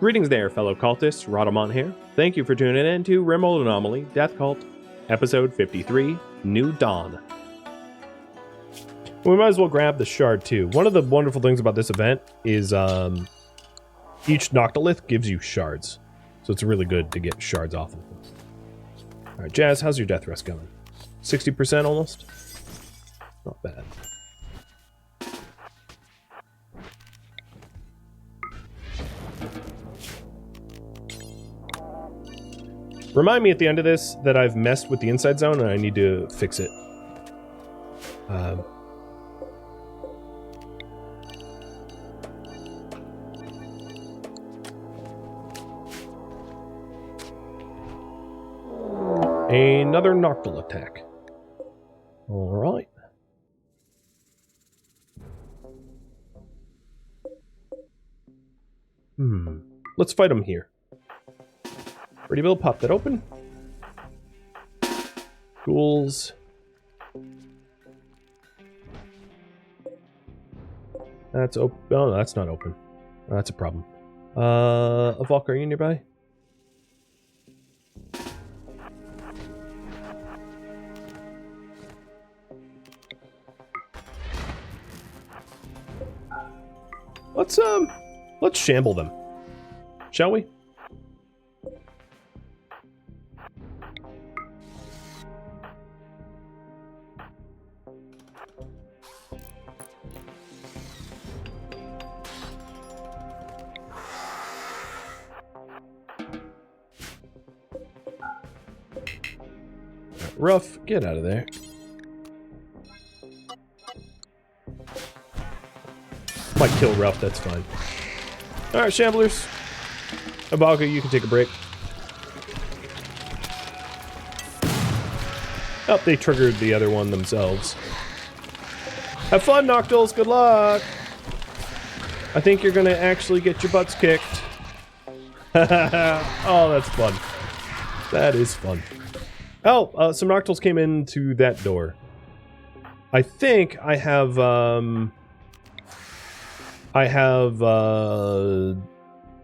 Greetings there, fellow cultists. Rhadamant here. Thank you for tuning in to RimWorld Anomaly Death Cult Episode 53, New Dawn. We might as well grab the shard too. One of the wonderful things about this event is each Noc Toth gives you shards. So it's really good to get shards off of them. Alright, Jazz, how's your death rest going? 60% almost? Not bad. Remind me at the end of this that I've messed with the inside zone and I need to fix it. Another Noctil attack. Alright. Let's fight him here. Pretty Bill, pop that open. Ghouls. That's open. Oh, no, that's not open. Oh, that's a problem. Avalk, are you nearby? Let's shamble them. Shall we? Rough, get out of there. Might kill Rough, that's fine. Alright, Shamblers. Abaga, you can take a break. Oh, they triggered the other one themselves. Have fun, Noctils, good luck! I think you're gonna actually get your butts kicked. Oh, that's fun. That is fun. Oh, some Noctils came into that door. I think I have,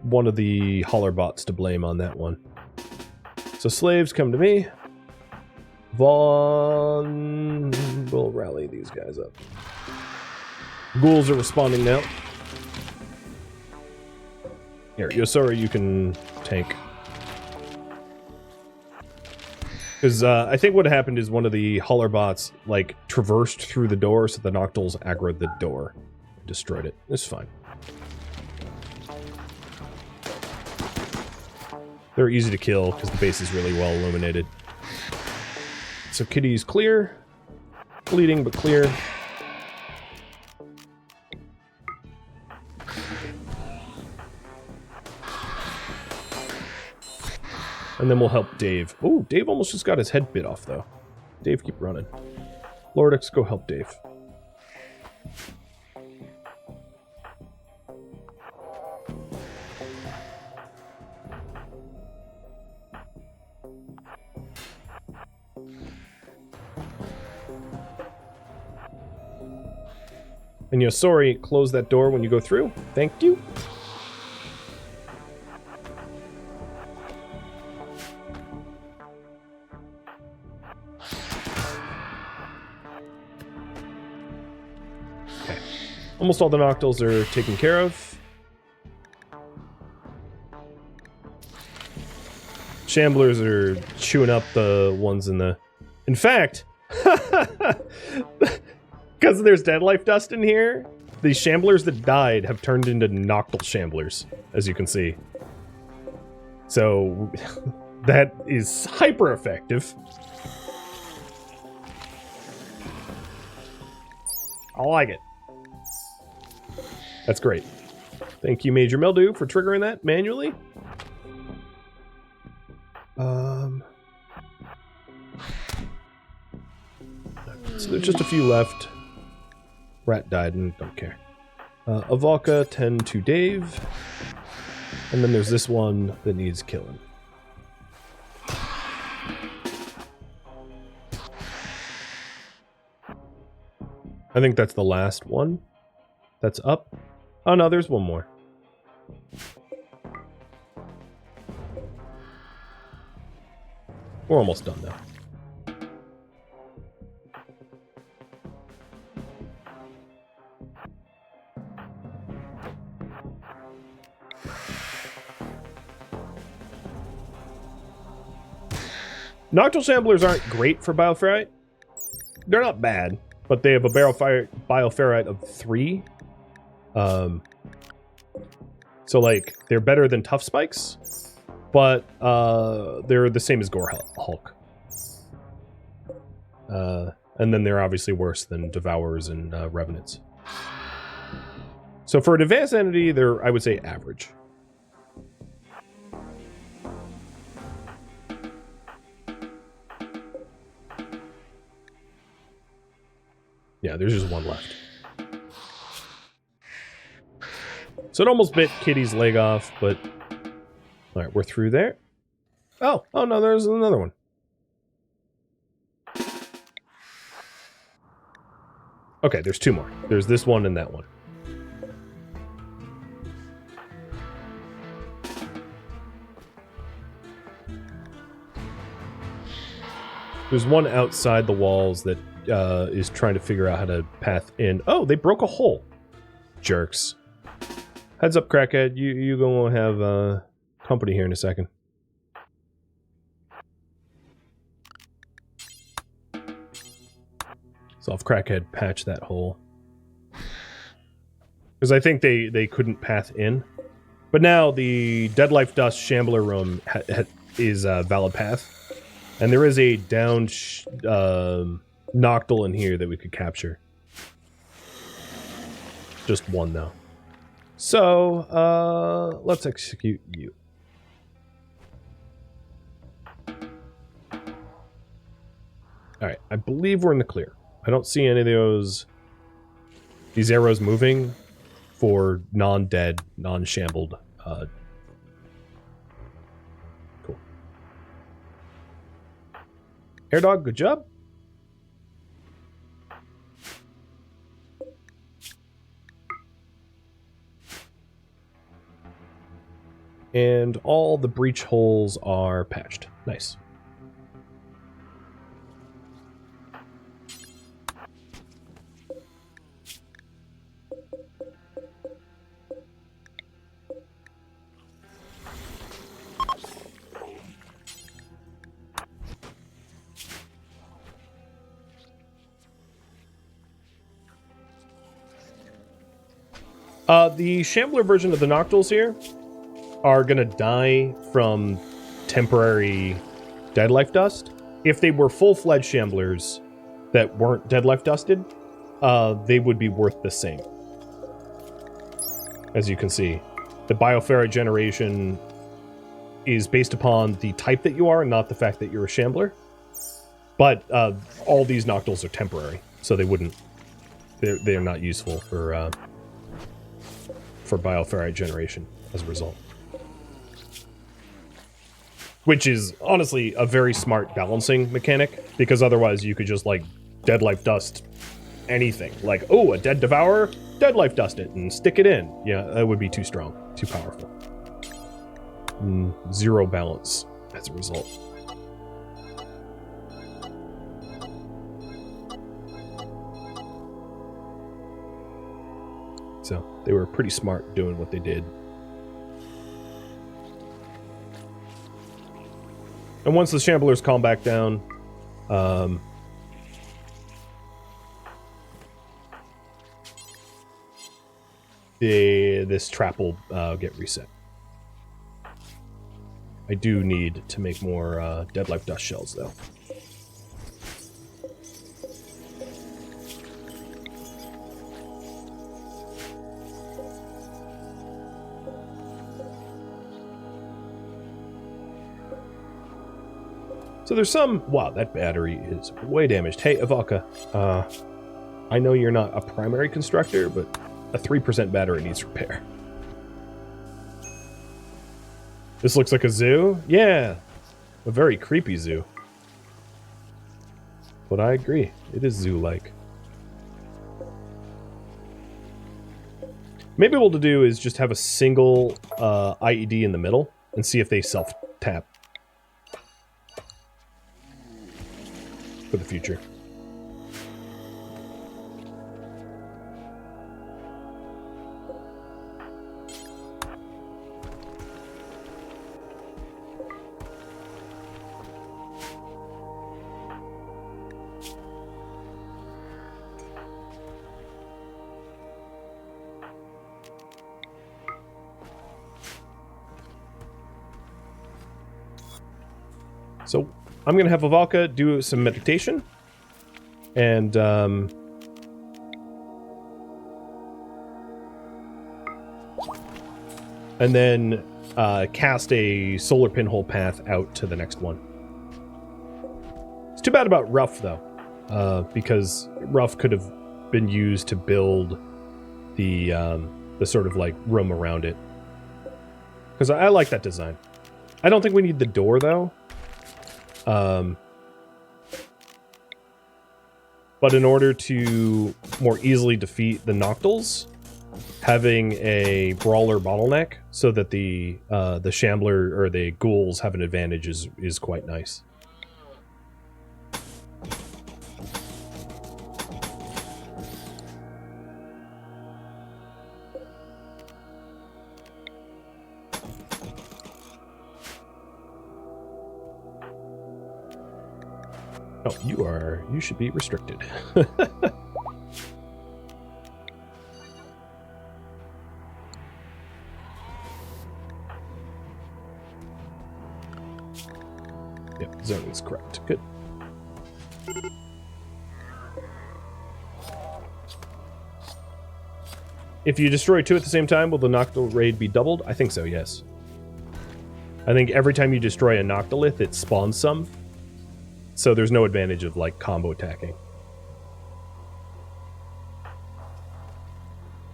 one of the holler bots to blame on that one. So slaves, come to me. Vaughn will rally these guys up. Ghouls are responding now. Here, Yosora, you can tank. Because I think what happened is one of the holler bots, like, traversed through the door, so the Noctils aggroed the door. Destroyed it. It's fine. They're easy to kill, because the base is really well illuminated. So Kitty's clear. Bleeding, but clear. And then we'll help Dave. Oh, Dave almost just got his head bit off, though. Dave, keep running. Lordix, go help Dave. And Yosori, close that door when you go through. Thank you. Okay. Almost all the Noctils are taken care of. Shamblers are chewing up the ones in the... In fact... Because there's dead life dust in here, the Shamblers that died have turned into Noctil Shamblers, as you can see. So, that is hyper effective. I like it. That's great. Thank you, Major Mildew, for triggering that manually. So there's just a few left. Rat died and don't care. Avalka, tend to Dave. And then there's this one that needs killing. I think that's the last one. That's up. Oh no, there's one more. We're almost done now. Nocturnal Shamblers aren't great for bioferrite. They're not bad, but they have a bioferrite of 3. So, like, they're better than Tough Spikes, but they're the same as Gore Hulk. And then they're obviously worse than Devourers and Revenants. So for an advanced entity, they're, I would say, average. Yeah, there's just one left. So it almost bit Kitty's leg off, but... Alright, we're through there. Oh no, there's another one. Okay, there's 2 more. There's this one and that one. There's one outside the walls that is trying to figure out how to path in. Oh, they broke a hole. Jerks. Heads up, crackhead. You gonna have company here in a second. So if crackhead patch that hole. Because I think they couldn't path in. But now the Dead Life Dust Shambler room is a valid path. And there is a down Noctil in here that we could capture. Just one, though. So, let's execute you. Alright, I believe we're in the clear. I don't see any of these arrows moving for non-dead, non-shambled. Cool. Air Dog, good job. And all the breach holes are patched. Nice. The Shambler version of the Noctils here are going to die from temporary Dead Life Dust. If they were full-fledged Shamblers that weren't Dead Life Dusted, they would be worth the same. As you can see, the Bioferrite generation is based upon the type that you are and not the fact that you're a Shambler. But all these Noctils are temporary, so they wouldn't... They're not useful for Bioferrite generation as a result. Which is, honestly, a very smart balancing mechanic, because otherwise you could just, like, Dead Life Dust anything. Like, oh, a Dead Devourer? Dead Life Dust it and stick it in. Yeah, that would be too strong, too powerful. Zero balance as a result. So, they were pretty smart doing what they did. And once the Shamblers calm back down, this trap will get reset. I do need to make more Dead Life Dust shells, though. So there's some... Wow, that battery is way damaged. Hey, Ivalka, I know you're not a primary constructor, but a 3% battery needs repair. This looks like a zoo? Yeah, a very creepy zoo. But I agree, it is zoo-like. Maybe what we'll do is just have a single IED in the middle and see if they self-tap. for the future. So I'm going to have Avalka do some meditation and then cast a solar pinhole path out to the next one. It's too bad about Rough, though, because Rough could have been used to build the sort of like room around it. Because I like that design. I don't think we need the door, though. But in order to more easily defeat the Noctils, having a brawler bottleneck so that the Shambler or the ghouls have an advantage is quite nice. Oh, you should be restricted. Yep, zoning is correct. Good. If you destroy two at the same time, will the Noctil raid be doubled? I think so, yes. I think every time you destroy a Noctilith, it spawns some. So there's no advantage of, like, combo attacking.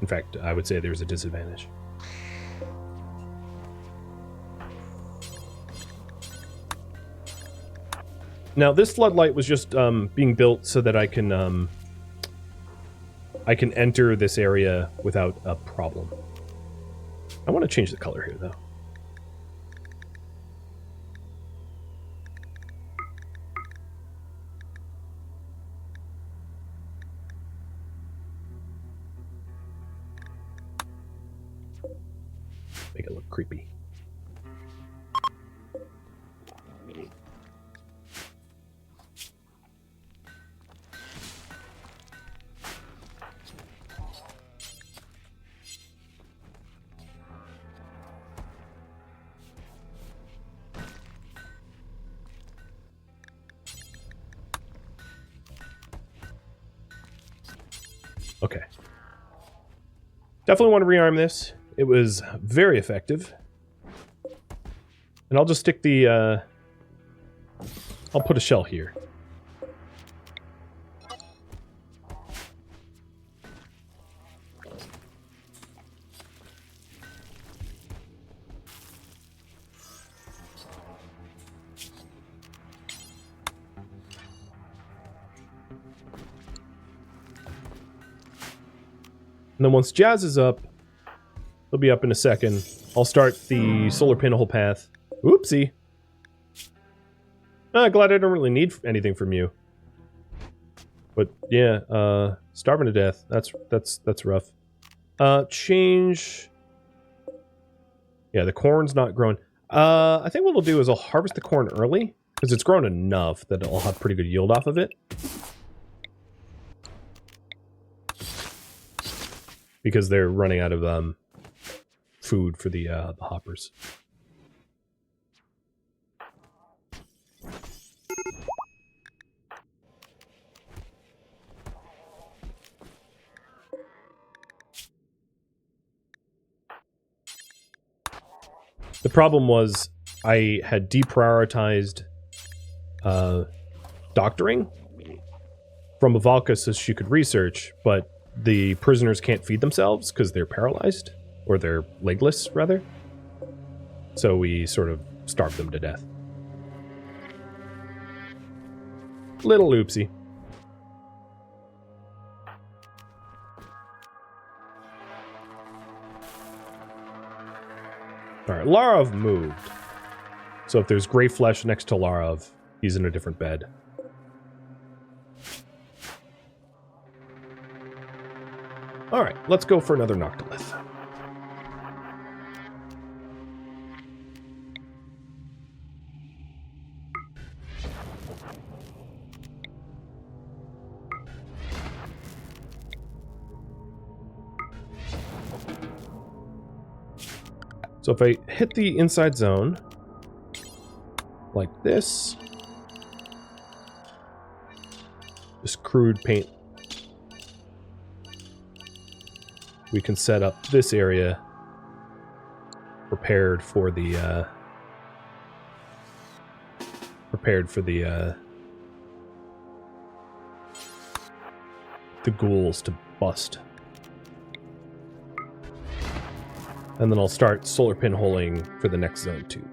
In fact, I would say there's a disadvantage. Now, this floodlight was just being built so that I can enter this area without a problem. I want to change the color here, though. Make it look creepy. Okay. Definitely want to rearm this. It was very effective. And I'll just stick the, I'll put a shell here. And then once Jazz is up, he'll be up in a second. I'll start the solar pinhole path. Oopsie. Glad I don't really need anything from you. But yeah, starving to death. That's rough. Change. Yeah, the corn's not growing. I think what I'll do is I'll harvest the corn early because it's grown enough that I'll have pretty good yield off of it. Because they're running out of food for the hoppers. The problem was I had deprioritized doctoring from Avalka so she could research, but the prisoners can't feed themselves because they're paralyzed, or they're legless, rather. So we sort of starved them to death. Little oopsie. Alright, Larov moved. So if there's gray flesh next to Larov, he's in a different bed. All right, let's go for another Noc Toth. So if I hit the inside zone like this, just crude paint, we can set up this area prepared for the ghouls to bust. And then I'll start solar pinholing for the next zone too.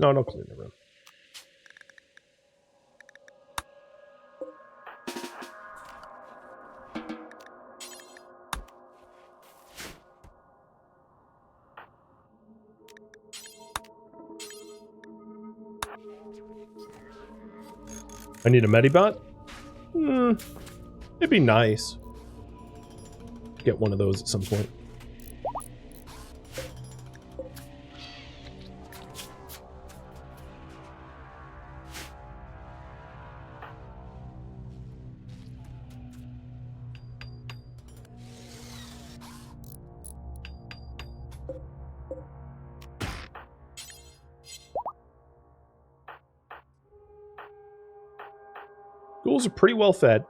No clean the room. I need a medibot? It'd be nice. Get one of those at some point. Ghouls are pretty well fed.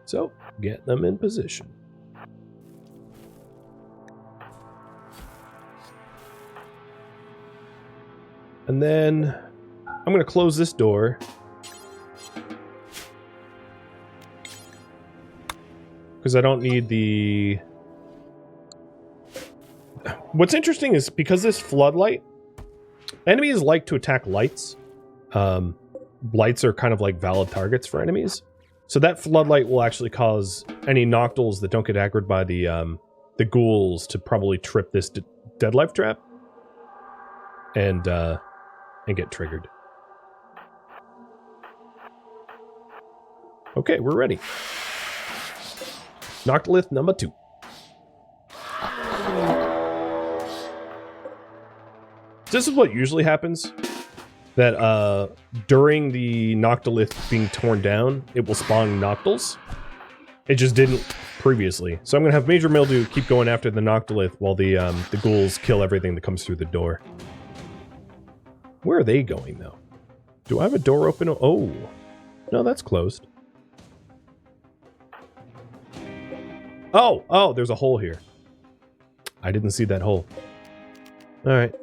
So, get them in position. And then I'm going to close this door. Because I don't need the... What's interesting is because this floodlight, enemies like to attack lights. Lights are kind of like valid targets for enemies. So that floodlight will actually cause any Noctils that don't get aggroed by the ghouls to probably trip this dead life trap and get triggered. Okay, we're ready. Noc Toth number 2. This is what usually happens. That during the Noc Toth being torn down, it will spawn Noctils. It just didn't previously. So I'm going to have Major Mildew keep going after the Noc Toth while the ghouls kill everything that comes through the door. Where are they going, though? Do I have a door open? Oh. No, that's closed. Oh, there's a hole here. I didn't see that hole. Alright.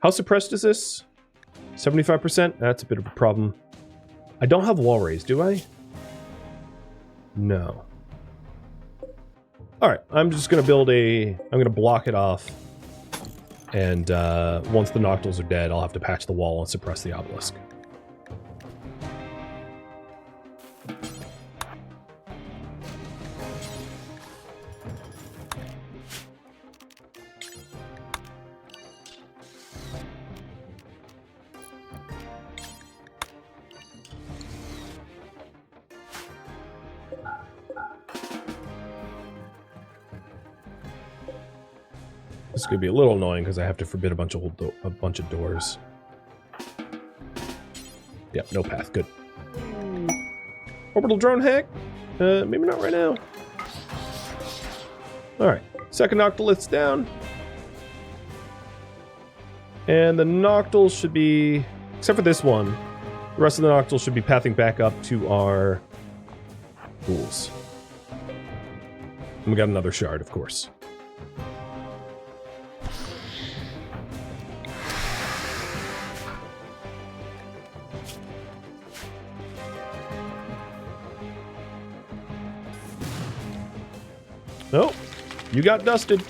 How suppressed is this? 75%? That's a bit of a problem. I don't have wall raise, do I? No. Alright, I'm just going to build I'm going to block it off. And once the Noctils are dead, I'll have to patch the wall and suppress the obelisk. This is going to be a little annoying because I have to forbid a bunch of doors. Yep, no path. Good. Orbital drone hack? Maybe not right now. Alright. Second Noctilith's down. And the Noctils should be... Except for this one. The rest of the Noctils should be pathing back up to our ghouls. And we got another shard, of course. Nope, you got dusted.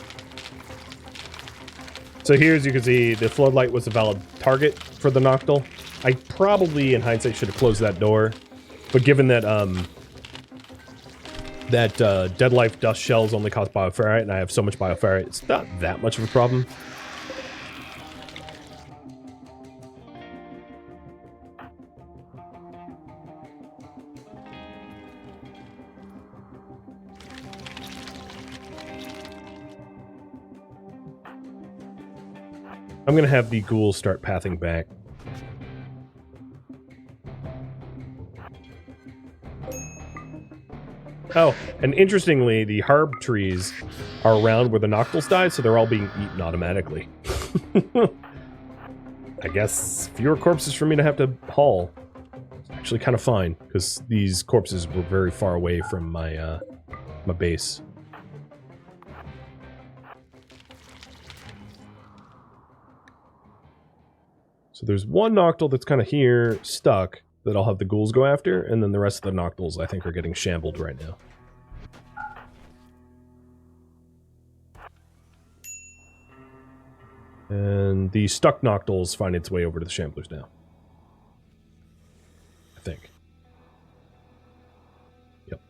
So here, as you can see, the floodlight was a valid target. for the Noctil. I probably, in hindsight, should have closed that door. But given that dead life dust shells only cost bioferrite, and I have so much bioferrite, it's not that much of a problem. I'm gonna have the ghouls start pathing back. Oh, and interestingly, the harb trees are around where the Noctils died, so they're all being eaten automatically. I guess fewer corpses for me to have to haul. It's actually kind of fine, because these corpses were very far away from my, my base. So there's one Noctil that's kind of here, stuck, that I'll have the ghouls go after, and then the rest of the Noctils, I think, are getting shambled right now. And the stuck Noctils find its way over to the Shamblers now. I think. Yep.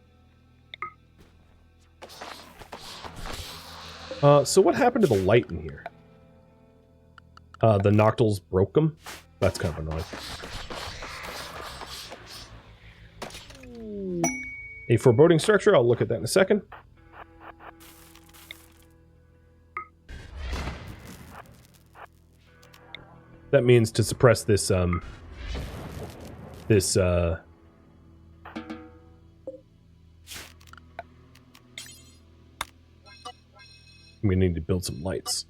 So what happened to the light in here? The Noctils broke them? That's kind of annoying. A foreboding structure, I'll look at that in a second. That means to suppress this, I'm gonna need to build some lights.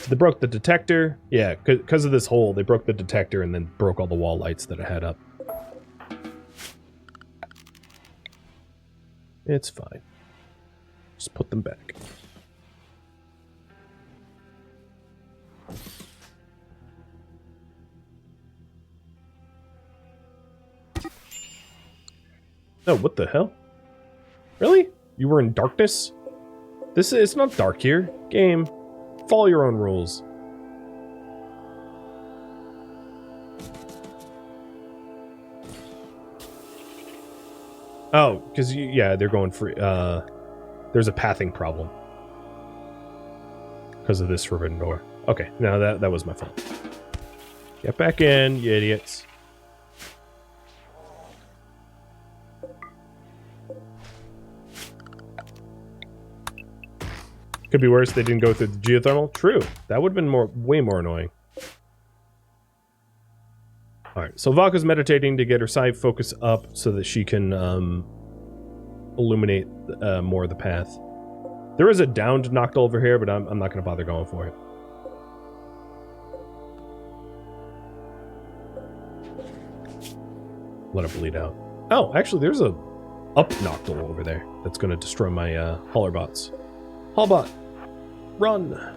They broke the detector. Yeah, because of this hole, they broke the detector and then broke all the wall lights that I had up. It's fine. Just put them back. Oh, what the hell? Really? You were in darkness? It's not dark here. Game. Follow your own rules. Oh, because, yeah, they're going for, there's a pathing problem. Because of this forbidden door. Okay, no, that was my fault. Get back in, you idiots. Could be worse, they didn't go through the geothermal. True, that would have been way more annoying. Alright, so Vaka's meditating to get her sight focus up so that she can illuminate more of the path. There is a downed Noctil over here, but I'm not going to bother going for it. Let it bleed out. Oh, actually, there's a up Noctil over there that's going to destroy my hauler bots. Haulbot, run!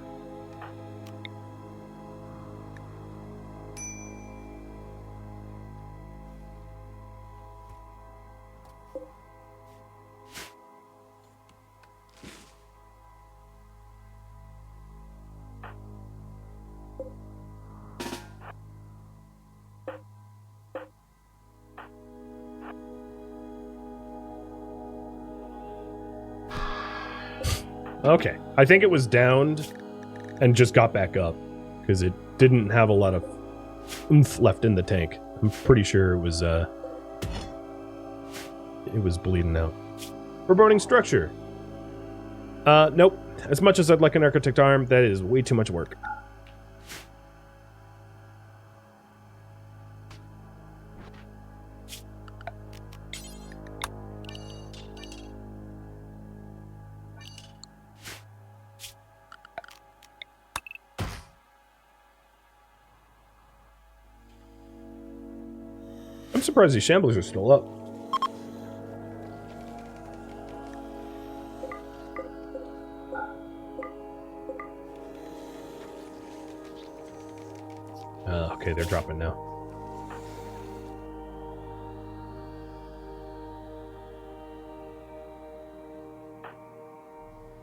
Okay, I think it was downed and just got back up because it didn't have a lot of oomph left in the tank. I'm pretty sure it was bleeding out. Foreboding structure. Nope. As much as I'd like an architect arm, that is way too much work. I'm surprised these shamblers are still up. Okay, they're dropping now.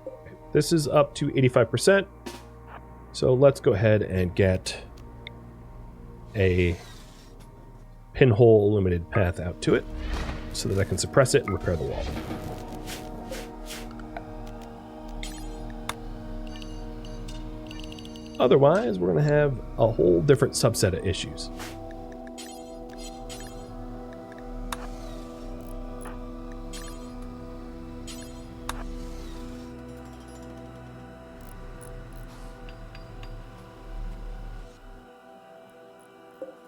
Okay, this is up to 85%. So let's go ahead and get a pinhole illuminated path out to it so that I can suppress it and repair the wall. Otherwise, we're going to have a whole different subset of issues.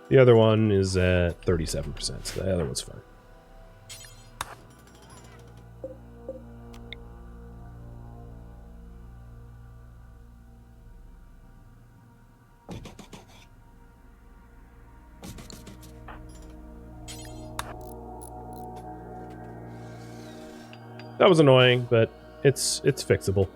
The other one is at 37%, so the other one's fine. That was annoying, but it's fixable.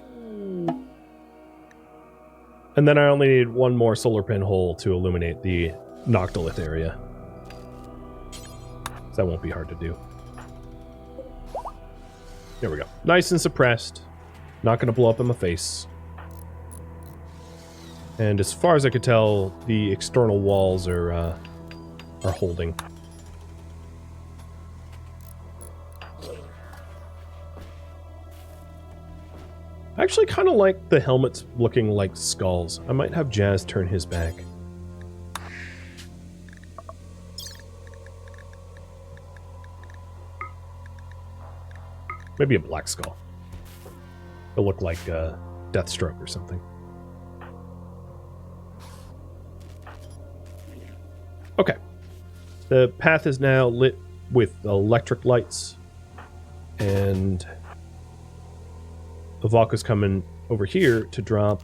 And then I only need one more solar pinhole to illuminate the Noc Toth area. So that won't be hard to do. There we go. Nice and suppressed. Not going to blow up in my face. And as far as I could tell, the external walls are holding. I actually kind of like the helmets looking like skulls. I might have Jazz turn his back. Maybe a black skull. It'll look like Deathstroke or something. Okay. The path is now lit with electric lights. And the Valka's coming over here to drop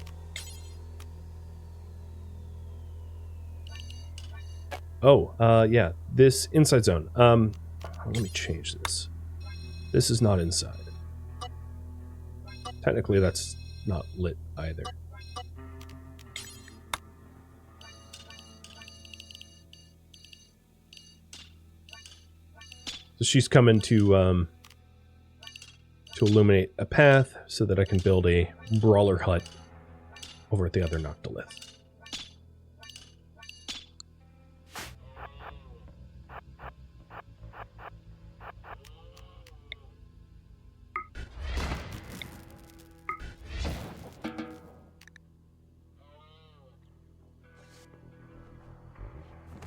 yeah, this inside zone. Let me change this. This is not inside. Technically, that's not lit either. So she's coming to illuminate a path so that I can build a brawler hut over at the other Noc Toth.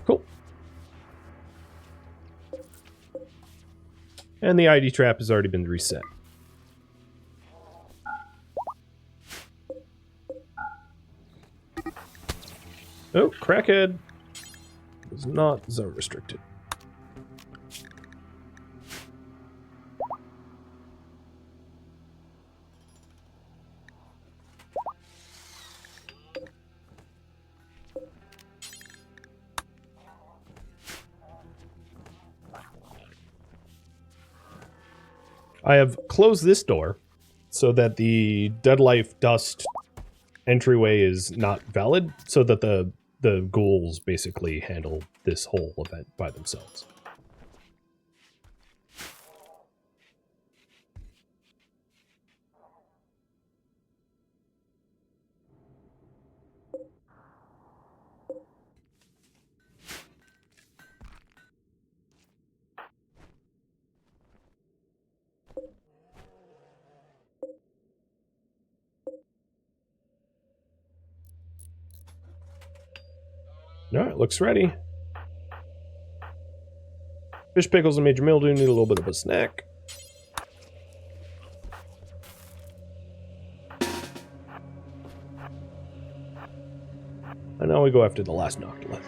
Cool. And the ID trap has already been reset. Oh, crackhead is not zone restricted. I have closed this door so that the Dead Life Dust entryway is not valid, so that the ghouls basically handle this whole event by themselves. Alright, looks ready. Fish pickles and major mildew need a little bit of a snack. And now we go after the last Noc Toth.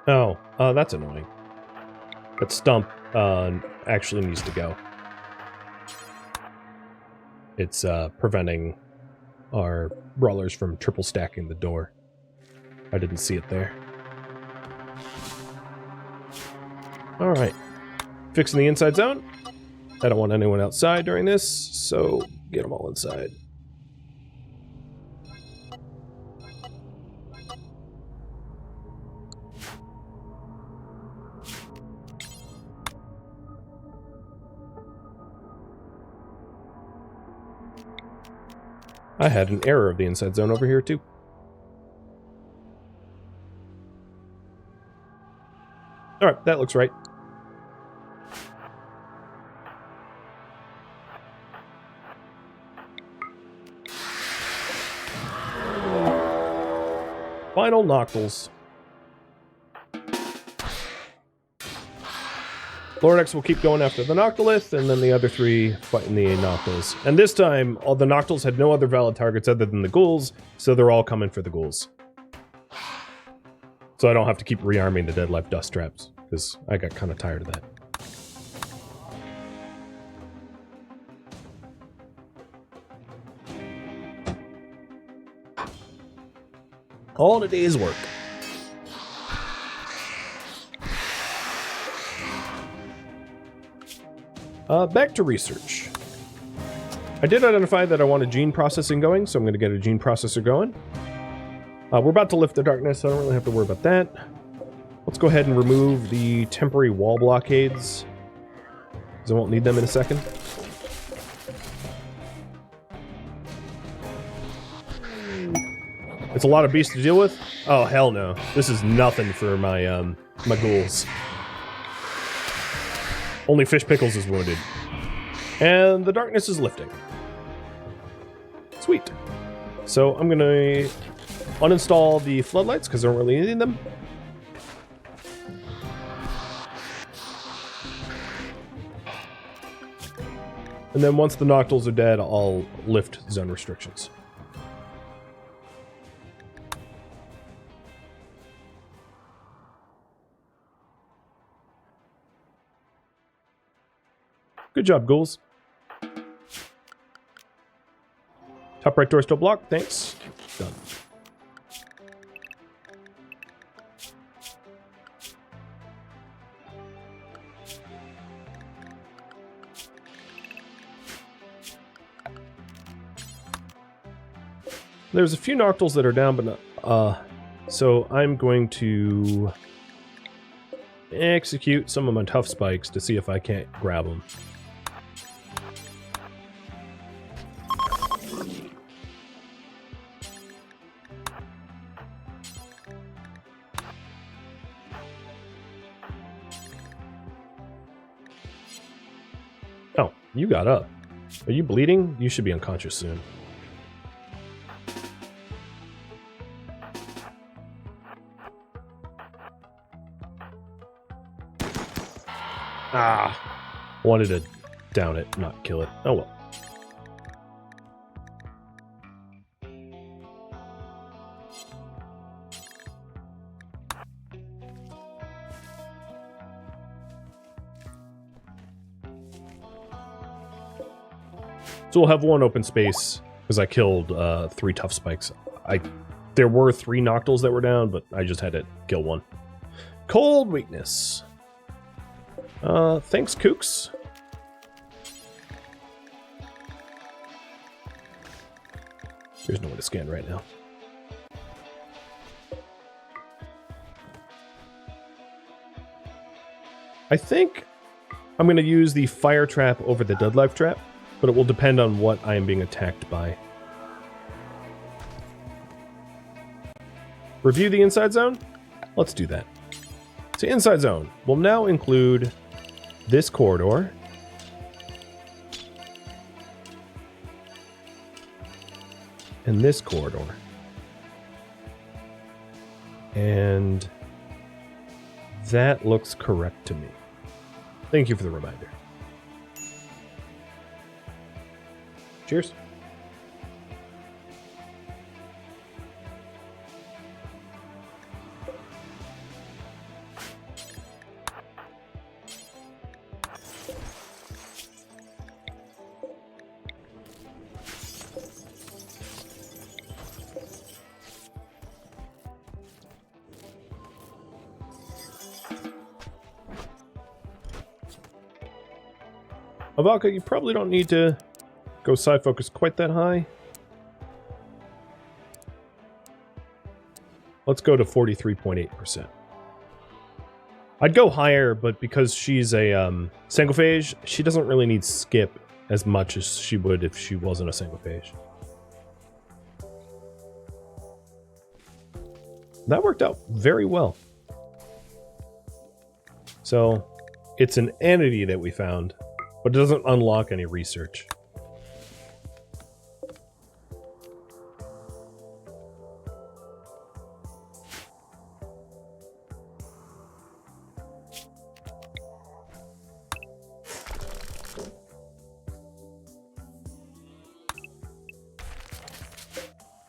Oh, that's annoying. That stump actually needs to go. It's preventing our brawlers from triple stacking the door. I didn't see it there. Alright. Fixing the inside zone. I don't want anyone outside during this, so get them all inside. I had an error of the inside zone over here, too. Alright, that looks right. Final Noctils. Lornex will keep going after the Noctilith, and then the other three fighting the Noctils. And this time, all the Noctils had no other valid targets other than the ghouls, so they're all coming for the ghouls. So I don't have to keep rearming the Dead Life dust traps, because I got kind of tired of that. All in a day's work. Back to research. I did identify that I wanted gene processing going, so I'm going to get a gene processor going. We're about to lift the darkness, so I don't really have to worry about that. Let's go ahead and remove the temporary wall blockades, because I won't need them in a second. It's a lot of beasts to deal with. Oh, hell no. This is nothing for my, my ghouls. Only Fish Pickles is wounded. And the darkness is lifting. Sweet. So I'm going to uninstall the floodlights because I don't really need them. And then once the Noctils are dead, I'll lift zone restrictions. Good job, ghouls. Top right door still blocked. Thanks. Done. There's a few Noctils that are down, but not, so I'm going to execute some of my tough spikes to see if I can't grab them. Oh, you got up. Are you bleeding? You should be unconscious soon. Ah, wanted to down it, not kill it. Oh well. So we'll have one open space because I killed 3 tough spikes. There were 3 Noctils that were down, but I just had to kill one. Cold weakness. Thanks, Kooks. There's no way to scan right now. I think I'm going to use the fire trap over the dead life trap, but it will depend on what I am being attacked by. Review the inside zone? Let's do that. So inside zone will now include this corridor, and this corridor, and that looks correct to me. Thank you for the reminder. Cheers. Avalka, you probably don't need to go side focus quite that high. Let's go to 43.8%. I'd go higher, but because she's a Sanguiphage, she doesn't really need skip as much as she would if she wasn't a Sanguiphage. That worked out very well. So, it's an entity that we found, but it doesn't unlock any research.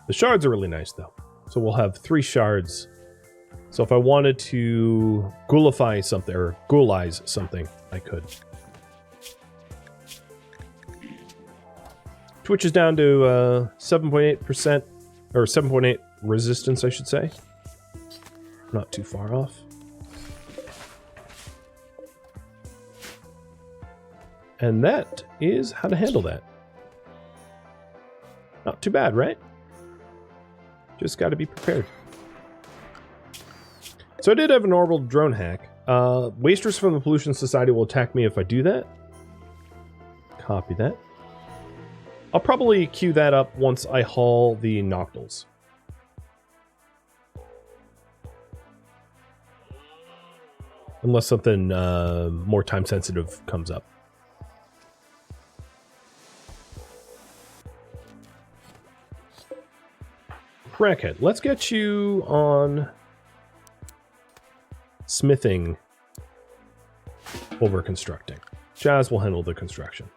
The shards are really nice, though. So we'll have 3 shards. So if I wanted to ghoulify something, or ghoulize something, I could. Twitch is down to 7.8%, or 7.8 resistance, I should say. Not too far off. And that is how to handle that. Not too bad, right? Just got to be prepared. So I did have an orbital drone hack. Wasters from the Pollution Society will attack me if I do that. Copy that. I'll probably queue that up once I haul the Noctils. Unless something more time sensitive comes up. Crackhead, let's get you on smithing over constructing. Jazz will handle the construction.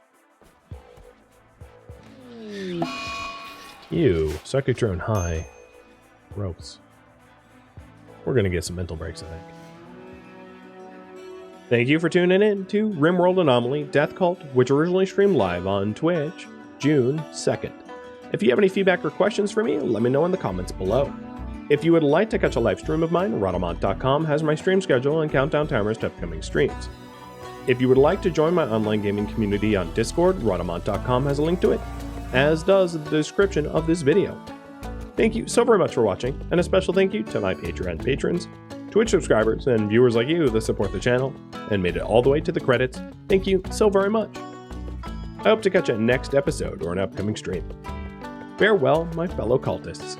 Ew, psychic drone high. Gross. We're gonna get some mental breaks, I think. Thank you for tuning in to RimWorld Anomaly Death Cult, which originally streamed live on Twitch, June 2nd. If you have any feedback or questions for me, let me know in the comments below. If you would like to catch a live stream of mine, Rhadamant.com has my stream schedule and countdown timers to upcoming streams. If you would like to join my online gaming community on Discord, Rhadamant.com has a link to it, as does the description of this video. Thank you so very much for watching, and a special thank you to my Patreon patrons, Twitch subscribers, and viewers like you that support the channel and made it all the way to the credits. Thank you so very much. I hope to catch you next episode or an upcoming stream. Farewell, my fellow cultists.